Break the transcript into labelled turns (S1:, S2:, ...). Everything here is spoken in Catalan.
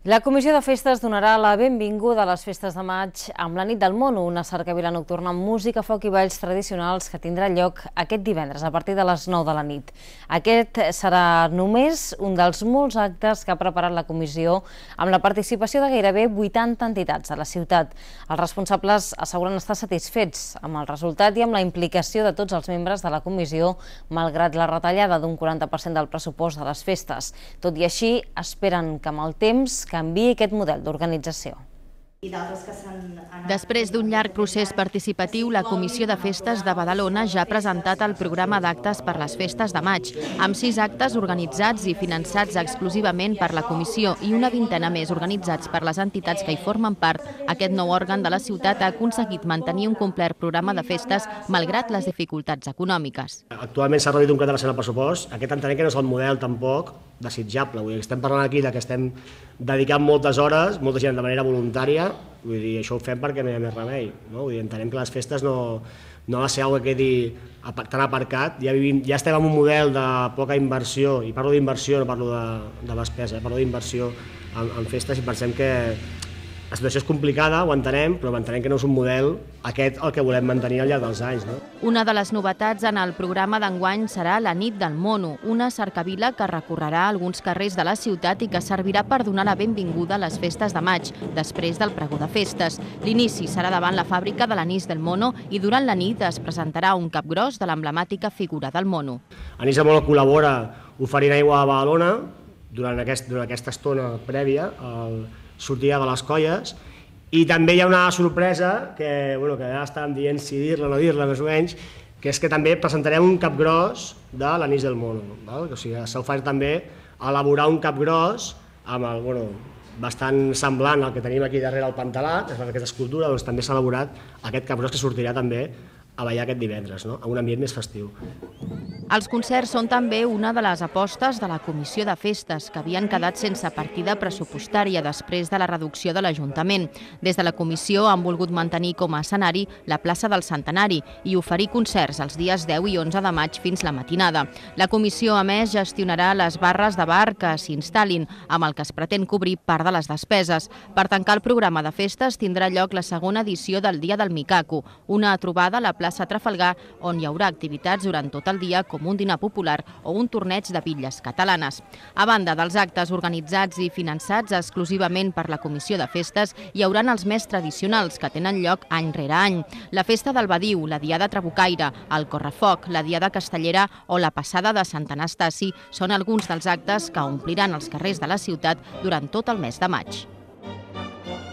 S1: La Comissió de Festes donarà la benvinguda a les festes de maig amb la Nit del Mono, una cercavila nocturna amb música, foc i balls tradicionals que tindrà lloc aquest divendres a partir de les 9 de la nit. Aquest serà només un dels molts actes que ha preparat la comissió amb la participació de gairebé 80 entitats de la ciutat. Els responsables asseguren estar satisfets amb el resultat i amb la implicació de tots els membres de la comissió, malgrat la retallada d'un 40% del pressupost de les festes. Tot i així, esperen que amb el temps canviï aquest model d'organització.
S2: Després d'un llarg procés participatiu, la Comissió de Festes de Badalona ja ha presentat el programa d'actes per les festes de maig, amb 6 actes organitzats i finançats exclusivament per la comissió i una vintena més organitzats per les entitats que hi formen part. Aquest nou òrgan de la ciutat ha aconseguit mantenir un complet programa de festes malgrat les dificultats econòmiques.
S3: Actualment s'ha reduït un 40% el pressupost. Aquest entenem que no és el model tampoc desitjable. Estem parlant aquí que estem dedicant moltes hores, molta gent de manera voluntària. Això ho fem perquè no hi ha més remei. Entenem que les festes no ha de ser una cosa que quedi tan aparcat. Ja estem en un model de poca inversió, i parlo d'inversió, no parlo de despesa, parlo d'inversió en festes, i pensem que la situació és complicada, ho entenem, però entenem que no és un model aquest el que volem mantenir al llarg dels anys.
S2: Una de les novetats en el programa d'enguany serà la Nit del Mono, una cercavila que recorrerà alguns carrers de la ciutat i que servirà per donar la benvinguda a les festes de maig, després del pregó de festes. L'inici serà davant la fàbrica de l'Anís del Mono i durant la nit es presentarà un capgros de l'emblemàtica figura del mono.
S3: Anís del Mono col·labora oferint aigua a Badalona durant aquesta estona prèvia al sortida de les colles, i també hi ha una sorpresa que ja estàvem dient si dir-la o no dir-la més o menys, que és que també presentarem un capgros de l'Anís del Mono. O sigui, s'ha ofert també elaborar un capgros bastant semblant al que tenim aquí darrere el Pantalat, aquesta escultura, doncs també s'ha elaborat aquest capgros que sortirà també a ballar aquest divendres, amb un ambient més festiu.
S2: Els concerts són també una de les apostes de la Comissió de Festes, que havien quedat sense partida pressupostària després de la reducció de l'Ajuntament. Des de la Comissió han volgut mantenir com a escenari la plaça del Centenari i oferir concerts els dies 10 i 11 de maig fins la matinada. La Comissió, a més, gestionarà les barres de bar que s'instal·lin, amb el que es pretén cobrir part de les despeses. Per tancar el programa de festes tindrà lloc la segona edició del Dia del Micaco, una trobada a la plaça Trafalgar on hi haurà activitats durant tot el dia com un dinar popular o un torneig de bitlles catalanes. A banda dels actes organitzats i finançats exclusivament per la Comissió de Festes, hi hauran els més tradicionals que tenen lloc any rere any. La Festa del Badiu, la Diada Trabucaire, el Correfoc, la Diada Castellera o la Passada de Sant Anastasi són alguns dels actes que ompliran els carrers de la ciutat durant tot el mes de maig.